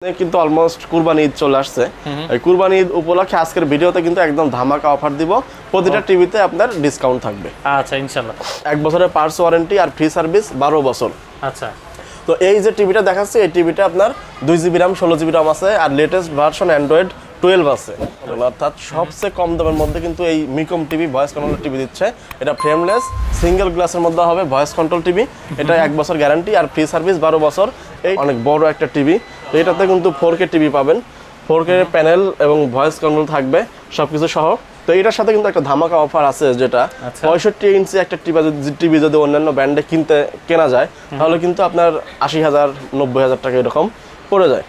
কিন্তু অলমোস্ট কুরবানি ঈদ চলে আসছে। এই কুরবানি ঈদ উপলক্ষে আজকের ভিডিওতে কিন্তু একদম ধামাকা অফার দিব। প্রতিটা টিভিতে আপনার ডিসকাউন্ট থাকবে। আচ্ছা ইনশাআল্লাহ। 1 বছরের পার্টস ওয়ারেন্টি আর ফ্রি সার্ভিস 12 বছর। আচ্ছা, তো এই যে টিভিটা দেখাচ্ছে, এই টিভিটা আপনার 2 জিবি RAM 16 জিবি RAM আছে আর লেটেস্ট ভার্সন অ্যান্ড্রয়েড 12 আছে। অর্থাৎ সবচেয়ে কম দামের মধ্যে কিন্তু এই মিকম টিভি ভয়েস কন্ট্রোল টিভি দিচ্ছে। এটা ফ্রেমলেস সিঙ্গেল গ্লাসের মধ্যে হবে ভয়েস কন্ট্রোল টিভি। এটা 1 বছর গ্যারান্টি আর ফ্রি সার্ভিস 12 বছর। এই অনেক বড় একটা টিভি। তো এটাতে কিন্তু 4K টিভি পাবেন, 4K প্যানেল এবং ভয়েস কন্ট্রোল থাকবে সবকিছু সহ। তো এটার সাথে কিন্তু একটা ধামাকা অফার আছে, যেটা 65 ইঞ্চি একটা টিভি যদি অন্যান্য ব্র্যান্ডে কেনা যায় তাহলে কিন্তু আপনার 80,000 90,000 টাকা এরকম পড়ে যায়।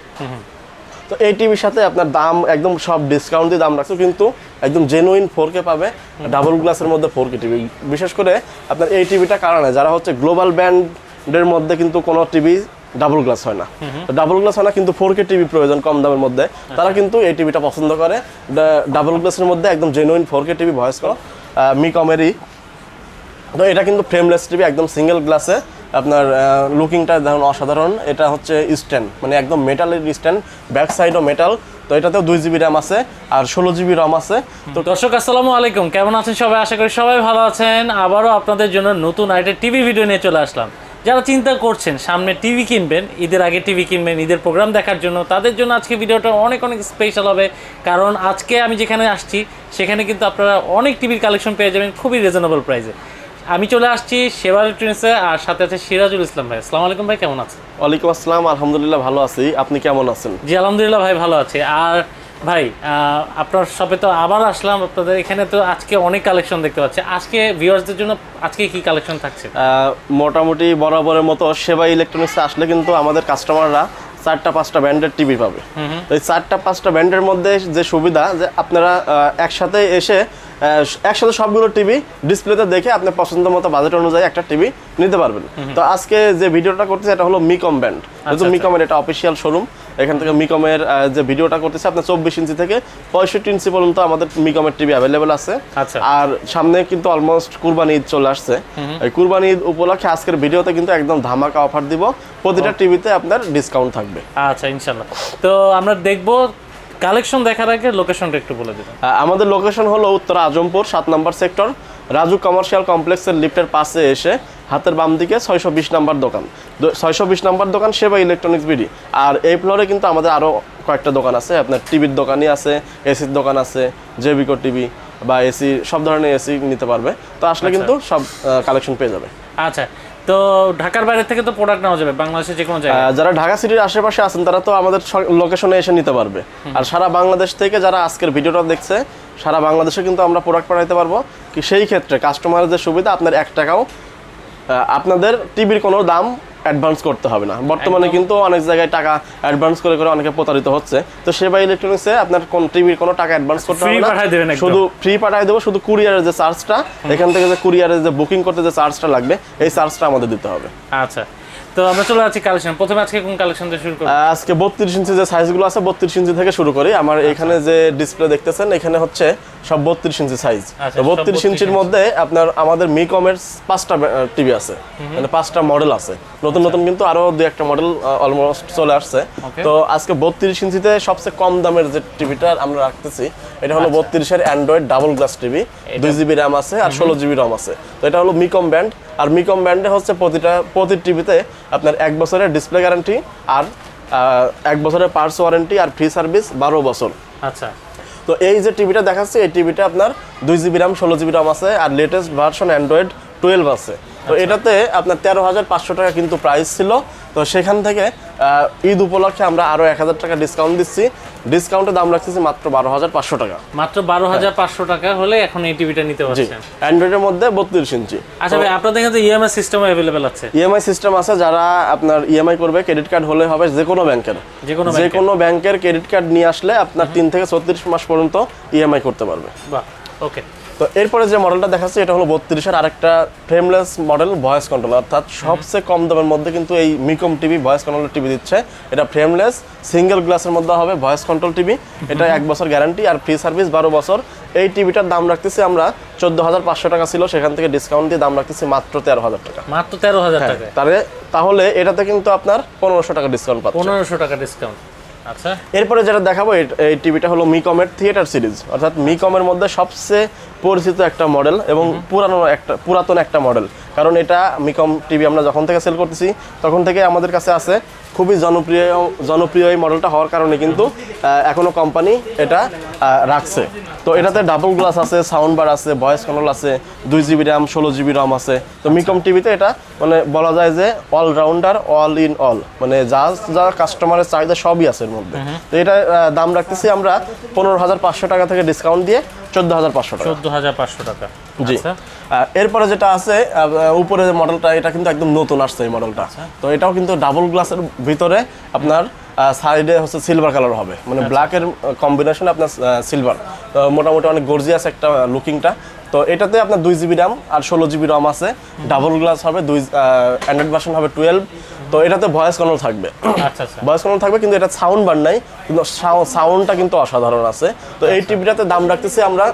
তো এই টিভির সাথে আপনার দাম একদম সব ডিসকাউন্ট দিয়ে দাম রাখছে, কিন্তু একদম জেনুইন 4K পাবে ডাবল গ্লাসের মধ্যে 4K টিভি। বিশেষ করে আপনার এই টিভিটা কারণে যারা হচ্ছে গ্লোবাল ব্র্যান্ডের মধ্যে কিন্তু কোনো টিভি ডাবল গ্লাস হয় না, ডাবল গ্লাস হয় না কিন্তু 4K টিভি প্রয়োজন কম দামের মধ্যে, তারা কিন্তু এই টিভিটা পছন্দ করে। ডাবল গ্লাসের মধ্যে একদম genuine 4K TV voice call মিকমেরই। তো এটা কিন্তু ফ্রেমলেস টিভি, একদম সিঙ্গেল গ্লাসে। আপনার লুকিংটা দেখুন অসাধারণ। এটা হচ্ছে স্ট্যান্ড, মানে একদম মেটালের স্ট্যান্ড, ব্যাক সাইডও মেটাল। তো এটাতেও 2 জিবি RAM আছে আর 16 জিবি ROM আছে। তো দর্শক আসসালামু আলাইকুম, কেমন আছেন সবাই? আশা করি সবাই ভালো আছেন। আবারও আপনাদের জন্য নতুন আরেকটা টিভি ভিডিও নিয়ে চলে আসলাম। যারা চিন্তা করছেন সামনে টিভি কিনবেন, ঈদের আগে টিভি কিনবেন ঈদের প্রোগ্রাম দেখার জন্য, তাদের জন্য আজকে ভিডিওটা অনেক অনেক স্পেশাল হবে। কারণ আজকে আমি যেখানে আসছি সেখানে কিন্তু আপনারা অনেক টিভির কালেকশন পেয়ে যাবেন খুবই রিজনেবল প্রাইসে। আমি চলে আসছি সেবা ইলেকট্রনিক্সে, আর সাথে আছে সিরাজুল ইসলাম ভাই। আসসালামু আলাইকুম ভাই, কেমন আছেন? ওয়ালাইকুম আসসালাম, আলহামদুলিল্লাহ ভালো আছি। আপনি কেমন আছেন? জি আলহামদুলিল্লাহ ভাই, ভালো আছে। আর ভাই আপনার শপে তো আবার আসলাম, আপনাদের এখানে তো আজকে অনেক কালেকশন দেখতে পাচ্ছি। আজকে ভিউয়ার্সদের জন্য আজকে কি কালেকশন থাকছে? মোটামুটি বরাবরের মতো সেবা ইলেকট্রনিক্সে আসলে কিন্তু আমাদের কাস্টমাররা 4-5টা ব্র্যান্ডের টিভি পাবে। তো এই 4-5টা ব্র্যান্ডের মধ্যে যে সুবিধা, যে আপনারা একসাথে এসে একসাথে সবগুলো টিভি ডিসপ্লেতে দেখে আপনার পছন্দ মতো বাজেট অনুযায়ী একটা টিভি নিতে পারবেন। তো আজকে যে ভিডিওটা করতেছে এটা হলো মিকম ব্র্যান্ড, যেহেতু মিকমের এটা অফিসিয়াল শোরুম। এখান থেকে মিকমের যে ভিডিওটা করতেছে আপনার 24 ইঞ্চি থেকে 65 ইঞ্চি পর্যন্ত আমাদের মিকমের টিভি অ্যাভেলেবেল আছে। আর সামনে কিন্তু অলমোস্ট কুরবানি ঈদ চলে আসছে। এই কুরবানি ঈদ উপলক্ষে আজকের ভিডিওতে কিন্তু একদম ধামাকা অফার দিব। প্রতিটা টিভিতে আপনার ডিসকাউন্ট থাকবে। আচ্ছা ইনশাআল্লাহ। তো আমরা দেখবো, কালেকশন দেখার আগে লোকেশনটা একটু বলে দেবেন। আমাদের লোকেশন হলো উত্তরা আজমপুর 7 নম্বর সেক্টর, রাজু কমার্শিয়াল কমপ্লেক্সের লিফটের পাশে এসে হাতের বাম দিকে 620 নম্বর দোকান, 620 নম্বর দোকান সেবা ইলেকট্রনিক্স বিডি। আর এই ফ্লোরে কিন্তু আমাদের আরও কয়েকটা দোকান আছে। আপনার টিভির দোকানই আছে, এসির দোকান আছে, জেবিকো টিভি বা এসি সব ধরনের এসি নিতে পারবে। তো আসলে কিন্তু সব কালেকশন পেয়ে যাবে। আচ্ছা, তো ঢাকার বাইরে থেকে তো প্রোডাক্ট নেওয়া যাবে বাংলাদেশের যে কোনো জায়গায়? যারা ঢাকা সিটির আশেপাশে আছেন তারা তো আমাদের লোকেশনে এসে নিতে পারবে। আর সারা বাংলাদেশ থেকে যারা আজকের ভিডিওটা দেখছে, সারা বাংলাদেশে কিন্তু আমরা প্রোডাক্ট পাঠাইতে পারবো। কি সেই ক্ষেত্রে কাস্টমারের যে সুবিধা, আপনার 1 টাকাও আপনাদের টিভির কোনো দাম অ্যাডভান্স করতে হবে না। বর্তমানে কিন্তু অনেক জায়গায় টাকা অ্যাডভান্স করে করে অনেকে প্রতারিত হচ্ছে। তো সেবা ইলেকট্রনিক্সে আপনার কোন টিভির কোনো টাকা অ্যাডভান্স করতে হবে না, শুধু ফ্রি পাঠিয়ে দেবো। শুধু কুরিয়ারের যে চার্জটা, এখান থেকে যে কুরিয়ারের যে বুকিং করতে যে চার্জটা লাগবে, এই চার্জটা আমাদের দিতে হবে। আচ্ছা, তো আমরা চলে যাচ্ছি কালেকশন। প্রথমে আজকে কোন কালেকশন দিয়ে শুরু করব? আজকে 32 ইঞ্চি যে সাইজগুলো আছে 32 ইঞ্চি থেকে শুরু করি। আমার এখানে যে ডিসপ্লে দেখতেছেন, এখানে হচ্ছে সব 32 ইঞ্চি সাইজ। তো 32 ইঞ্চির মধ্যে আপনার আমাদের মিকমের 5টা টিভি আছে, মানে 5টা মডেল আছে। নতুন নতুন কিন্তু আরো 2-1টা মডেল অলমোস্ট চলে আসছে। তো আজকে 32 ইঞ্চিতে সবচেয়ে কম দামের যে টিভিটা আমরা রাখতেছি, এটা হলো 32 এর Android double glass TV, 2 GB RAM আছে আর 16 জিবি ROM আছে। তো এটা হলো মিকম ব্র্যান্ড। আর মিকম ব্র্যান্ডে হচ্ছে প্রতি টিভিতে আপনার 1 বছরের ডিসপ্লে গ্যারান্টি আর 1 বছরের পার্টস ওয়ারেন্টি আর ফ্রি সার্ভিস 12 বছর। আচ্ছা, তো এই যে টিভিটা দেখাচ্ছে, এই টিভিটা আপনার 2 জিবি RAM 16 জিবি ROM আছে আর লেটেস্ট ভার্সন অ্যান্ড্রয়েড 12 আছে। তো এটাতে আপনার 13,500 টাকা কিন্তু প্রাইস ছিল। তো সেখান থেকে ঈদ উপলক্ষে আমরা আরও 1,000 টাকা ডিসকাউন্ট দিচ্ছি। ডিসকাউন্টের দাম রাখতেছি মাত্র 12,500 টাকা। মাত্র 12,500 টাকা হলে এখন এই টিভিটা নিতে পারছেন অ্যান্ড্রয়েডের মধ্যে 32 ইঞ্চি। আচ্ছা ভাই, আপনাদের কাছে ইএমআই সিস্টেম अवेलेबल আছে? ইএমআই সিস্টেম আছে। যারা আপনার ইএমআই করবে, ক্রেডিট কার্ড হলে হবে যে কোনো ব্যাংকের, ক্রেডিট কার্ড নিয়ে আসলে আপনার 3 থেকে 36 মাস পর্যন্ত ইএমআই করতে পারবে। বাহ, ওকে। তো এরপরে যে মডেলটা দেখাচ্ছে, এটা হলো 32 এর আরেকটা ফ্রেমলেস মডেল ভয়েস কন্ট্রোল। অর্থাৎ সবচেয়ে কম দামের মধ্যে কিন্তু এই মিকম টিভি ভয়েস কন্ট্রোল টিভি দিচ্ছে। এটা ফ্রেমলেস সিঙ্গেল গ্লাসের মধ্যে হবে ভয়েস কন্ট্রোল টিভি। এটা 1 বছর গ্যারান্টি আর ফ্রি সার্ভিস 12 বছর। এই টিভিটার দাম রাখতেছি আমরা 14,500 টাকা ছিল, সেখান থেকে ডিসকাউন্ট দিয়ে দাম রাখতেছি মাত্র 13,000 টাকা। মাত্র 13,000 টাকা? তাহলে এটাতে কিন্তু আপনার 1,500 টাকা ডিসকাউন্ট পাচ্ছেন। 1,500 টাকা ডিসকাউন্ট। আচ্ছা, এরপরে যেটা দেখাবো এই টিভিটা হলো মিকমের থিয়েটার সিরিজ, অর্থাৎ মিকমের মধ্যে সবচেয়ে পরিচিত একটা মডেল এবং পুরাতন একটা মডেল। কারণ এটা মিকম টিভি আমরা যখন থেকে সেল করতেছি তখন থেকে আমাদের কাছে আছে। খুবই জনপ্রিয় এই মডেলটা হওয়ার কারণে কিন্তু এখনও কোম্পানি এটা রাখছে। তো এটাতে ডাবল গ্লাস আছে, সাউন্ড বার আছে, ভয়েস কন্ট্রোল আছে, 2 জিবি র্যাম, 16 জিবি রম আছে। তো মিকম টিভিতে এটা মানে বলা যায় যে অলরাউন্ডার, অল ইন অল, মানে যা কাস্টমারের চাহিদা সবই আছে এর মধ্যে। তো এটা দাম রাখতেছি আমরা 15,500 টাকা থেকে ডিসকাউন্ট দিয়ে 14,500 টাকা। 14,500 টাকা। জি। এরপরে যেটা আছে উপরে যে মডেলটা, এটা কিন্তু একদম নতুন আসছে এই মডেলটা। তো এটাও কিন্তু ডাবল গ্লাসের ভিতরে আপনার সাইডে হচ্ছে সিলভার কালার হবে, মানে ব্ল্যাকের কম্বিনেশনে আপনার সিলভার। তো মোটামুটি অনেক গর্জিয়াস একটা লুকিংটা। তো এটাতে আপনার 2 জিবি র্যাম আর 16 জিবি রম আছে, ডাবল গ্লাস হবে, অ্যান্ড্রয়েড ভার্সন হবে 12। তো এটাতে ভয়েস কন্ট্রোল থাকবে, ভয়েস কন্ট্রোল থাকবে, কিন্তু এটা সাউন্ড বার নাই, কিন্তু সাউন্ডটা কিন্তু অসাধারণ আছে। তো এই টিভিটাতে দাম রাখতেছি আমরা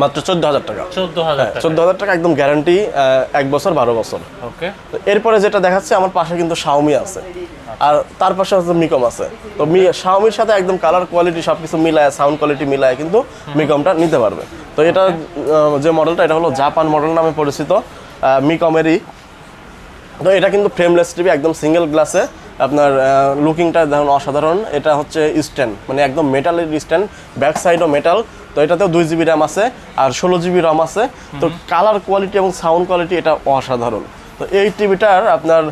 মাত্র 14,000 টাকা। 14,000 টাকা একদম গ্যারান্টি, 1 বছর 12 বছর। ওকে। এরপরে যেটা দেখাচ্ছে আমার পাশে কিন্তু শাওমি আছে, আর তার পাশে হচ্ছে মিকম আছে। তো শাওমির সাথে একদম কালার কোয়ালিটি সবকিছু মিলায়, সাউন্ড কোয়ালিটি মিলায় কিন্তু মিকমটা নিতে পারবে। তো এটা যে মডেলটা, এটা হলো জাপান মডেল নামে পরিচিত, মিকমেরই। তো এটা কিন্তু ফ্রেমলেস টিভি, একদম সিঙ্গেল গ্লাসে। আপনার লুকিংটা দেখুন অসাধারণ। এটা হচ্ছে স্ট্যান্ড, মানে একদম মেটালের স্ট্যান্ড, ব্যাক সাইডও মেটাল। তো এটাতেও 2 জিবি র্যাম আছে আর 16 জিবি রম আছে। তো কালার কোয়ালিটি এবং সাউন্ড কোয়ালিটি এটা অসাধারণ। তো এই টিভিটার আপনার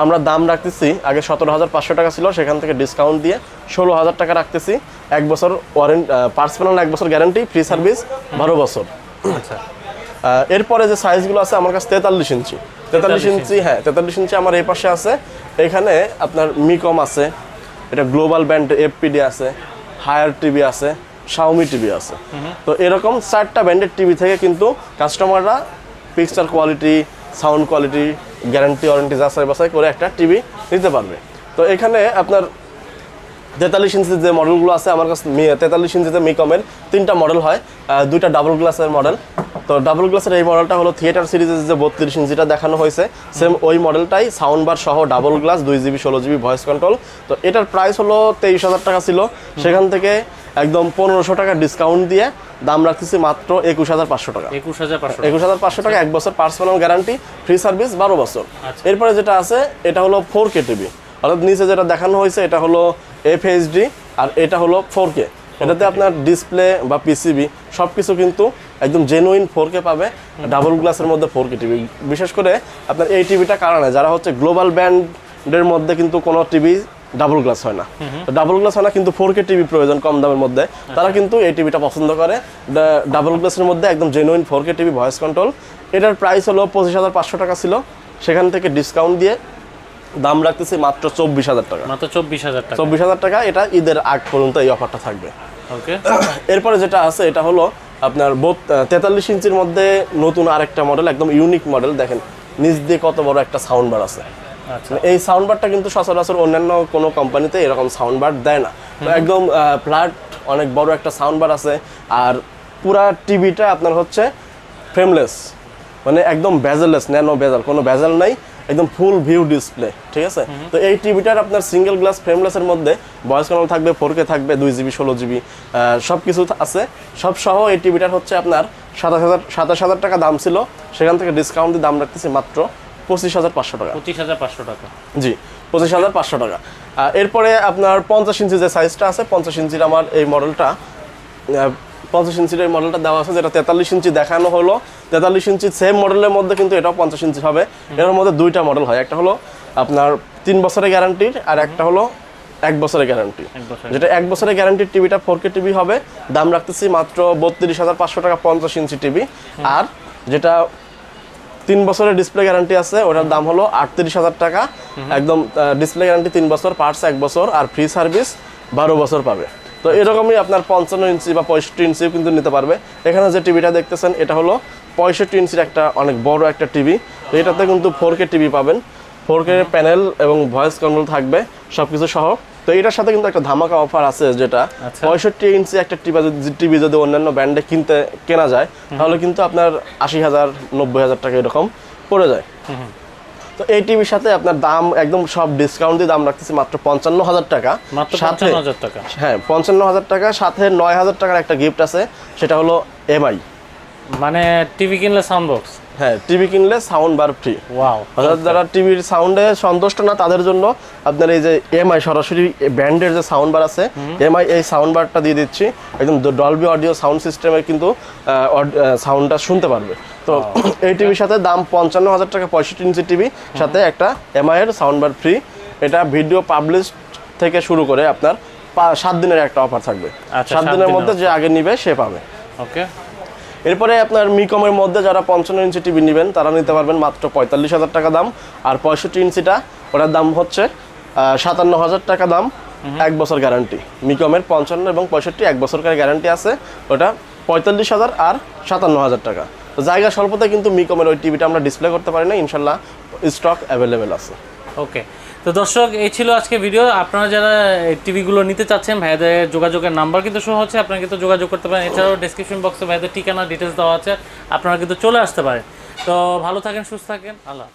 আমরা দাম রাখতেছি, আগে 17,500 টাকা ছিল, সেখান থেকে ডিসকাউন্ট দিয়ে 16,000 টাকা রাখতেছি। 1 বছর ওয়ারেন্টি, পার্সোনাল 1 বছর গ্যারান্টি, ফ্রি সার্ভিস 12 বছর। আচ্ছা। এরপরে যে সাইজগুলো আছে আমার কাছে 43 ইঞ্চি। 43 ইঞ্চি, হ্যাঁ 43 ইঞ্চি আমার এই পাশে আছে। এখানে আপনার মিকম আছে, এটা গ্লোবাল ব্যান্ড এফপিডি আছে, হায়ার টিভি আছে, শাওমি টিভি আছে। তো এরকম 4টা ব্র্যান্ডের টিভি থেকে কিন্তু কাস্টমাররা picture quality, sound quality, guarantee warranty যাচাই বাছাই করে একটা টিভি নিতে পারবে। তো এখানে আপনার 43 ইঞ্চির যে মডেলগুলো আছে আমার কাছে, 43 ইঞ্চিতে মিকমের 3টা মডেল হয়, 2টা ডাবল গ্লাসের মডেল। তো ডাবল গ্লাসের এই মডেলটা হলো থিয়েটার সিরিজের যে 32 ইঞ্চিটা দেখানো হয়েছে, সেম ওই মডেলটাই, সাউন্ড বার সহ, double glass, 2 GB 16 GB voice control. তো এটার প্রাইস হলো 23,000 টাকা ছিল, সেখান থেকে একদম 1,500 টাকা ডিসকাউন্ট দিয়ে দাম রাখতেছি মাত্র 21,500 টাকা। 21,500 টাকা, 1 বছর পার্সোনাল গ্যারান্টি, ফ্রি সার্ভিস 12 বছর। এরপরে যেটা আছে এটা হলো 4K টিভি, অর্থাৎ নিচে যেটা দেখানো হয়েছে এটা হলো FHD আর এটা হলো 4K। এটাতে আপনার ডিসপ্লে বা পিসিবি সব কিছু কিন্তু একদম জেনুইন 4K পাবে, ডাবল গ্লাসের মধ্যে 4K টিভি। বিশেষ করে আপনার এই টিভিটা কারণে যারা হচ্ছে গ্লোবাল ব্র্যান্ডের মধ্যে কিন্তু কোনো টিভি ডাবল গ্লাস হয় না, ডাবল গ্লাস হয় না কিন্তু 4K টিভি প্রয়োজন কম দামের মধ্যে, তারা কিন্তু এই টিভিটা পছন্দ করে। ডাবল গ্লাসের মধ্যে একদম genuine 4K TV, voice control. এটার প্রাইস হলো 25,500 টাকা ছিল, সেখান থেকে ডিসকাউন্ট দিয়ে দাম রাখতেছি মাত্র 24,000 টাকা। মাত্র 24,000 টাকা। 24,000 টাকা, এটা ঈদের আগ পর্যন্ত এই অফারটা থাকবে। ওকে। এরপরে যেটা আছে এটা হলো আপনার 43 ইঞ্চির মধ্যে নতুন আরেকটা মডেল, একদম ইউনিক মডেল। দেখেন নিচ দিয়ে কত বড় একটা সাউন্ড বার আছে। এই সাউন্ড বারটা কিন্তু সচরাচর অন্যান্য কোনো কোম্পানিতে এরকম সাউন্ড বার দেয় না। তো একদম ফ্ল্যাট অনেক বড় একটা সাউন্ড বার আছে, আর পুরা টিভিটা আপনার হচ্ছে ফ্রেমলেস, মানে একদম বেজেললেস, ন্যানো বেজেল, কোনো বেজেল নাই, একদম ফুল ভিউ ডিসপ্লে, ঠিক আছে। তো এই টিভিটার আপনার সিঙ্গেল গ্লাস ফ্রেমলেসের মধ্যে ভয়েস কন্ট্রোল থাকবে, 4K থাকবে, 2 জিবি 16 জিবি সব কিছু আছে। সব সহ এই টিভিটার হচ্ছে আপনার 27,000 টাকা দাম ছিল, সেখান থেকে ডিসকাউন্ট দিয়ে দাম রাখতেছি মাত্র 25,500 টাকা। 25,500 টাকা, জি 25,500 টাকা। এরপরে আপনার 50 ইঞ্চি যে সাইজটা আছে, 50 ইঞ্চির আমার এই মডেলটা, 50 ইঞ্চির এই মডেলটা দেওয়া আছে, যেটা 43 ইঞ্চি দেখানো হলো। 43 ইঞ্চি সেম মডেলের মধ্যে কিন্তু এটাও 50 ইঞ্চি হবে। এর মধ্যে 2টা মডেল হয়, একটা হলো আপনার 3 বছরের গ্যারান্টির আর একটা হলো 1 বছরের গ্যারান্টি। যেটা 1 বছরের গ্যারান্টির টিভিটা 4K টিভি হবে, দাম রাখতেছি মাত্র 32,500 টাকা 50 ইঞ্চি টিভি। আর যেটা 3 বছরের ডিসপ্লে গ্যারান্টি আছে ওটার দাম হলো 38,000 টাকা, একদম ডিসপ্লে গ্যারান্টি 3 বছর, পার্টস 1 বছর আর ফ্রি সার্ভিস 12 বছর পাবে। তো এরকমই আপনার 55 ইঞ্চি বা 65 ইঞ্চিও কিন্তু নিতে পারবে। এখানে যে টিভিটা দেখতেছেন এটা হলো 65 ইঞ্চির একটা অনেক বড় একটা টিভি। তো এটাতে কিন্তু 4K টিভি পাবেন, 4K প্যানেল এবং ভয়েস কন্ট্রোল থাকবে সব কিছু সহ। তো এটার সাথে কিন্তু একটা ধামাকা অফার আছে, যেটা 65 ইঞ্চি একটা টিভি যদি অন্যান্য ব্র্যান্ডে কেনা যায় তাহলে কিন্তু আপনার 80,000 90,000 টাকা এরকম পড়ে যায়। তো এই টিভির সাথে আপনার দাম একদম সব ডিসকাউন্ট দিয়ে দাম রাখতেছি মাত্র 55,000 টাকা। মাত্র সাথে 55,000 টাকা। হ্যাঁ 55,000 টাকা, সাথে 9,000 টাকার একটা গিফট আছে, সেটা হলো এমআই। মানে টিভি কিনলে সাউন্ড বক্স। হ্যাঁ, টিভি কিনলে সাউন্ড বার ফ্রি। ওয়াও। অর্থাৎ যারা টিভির সাউন্ডে সন্তুষ্ট না তাদের জন্য আপনার এই যে এমআই সরাসরি ব্র্যান্ডের যে সাউন্ড বার আছে, এমআই এই সাউন্ড বারটা দিয়ে দিচ্ছি, একদম ডলবি অডিও সাউন্ড সিস্টেমের কিন্তু সাউন্ডটা শুনতে পারবে। তো এই টিভির সাথে দাম 55,000 টাকা, 65 ইঞ্চি টিভি, সাথে একটা এমআই এর সাউন্ড বার ফ্রি। এটা ভিডিও পাবলিশ থেকে শুরু করে আপনার 7 দিনের একটা অফার থাকবে। আচ্ছা, 7 দিনের মধ্যে যে আগে নিবে সে পাবে। ওকে। এরপরে আপনার মিকমের মধ্যে যারা 55 ইঞ্চি টিভি নেবেন তারা নিতে পারবেন মাত্র 45,000 টাকা দাম। আর 65 ইঞ্চিটা ওটার দাম হচ্ছে 57,000 টাকা দাম, 1 বছর গ্যারান্টি। মিকমের 55 এবং 65 1 বছরকার গ্যারান্টি আছে, ওটা 45,000 আর 57,000 টাকা। তো জায়গা স্বল্পতা কিন্তু মিকমের ওই টিভিটা আমরা ডিসপ্লে করতে পারি না, ইনশাল্লাহ স্টক অ্যাভেলেবেল আছে। ওকে। তো দর্শক, এই ছিল আজকে ভিডিও। আপনারা যারা টিভিগুলো নিতে চাচ্ছেন, ভাইয়াদের যোগাযোগের নাম্বার কিন্তু শো হচ্ছে, আপনারা কিন্তু যোগাযোগ করতে পারেন। এছাড়াও ডেসক্রিপশন বক্সে ভাইয়াদের ঠিকানা ডিটেলস দেওয়া আছে, আপনারা কিন্তু চলে আসতে পারেন। তো ভালো থাকেন, সুস্থ থাকেন, আল্লাহ।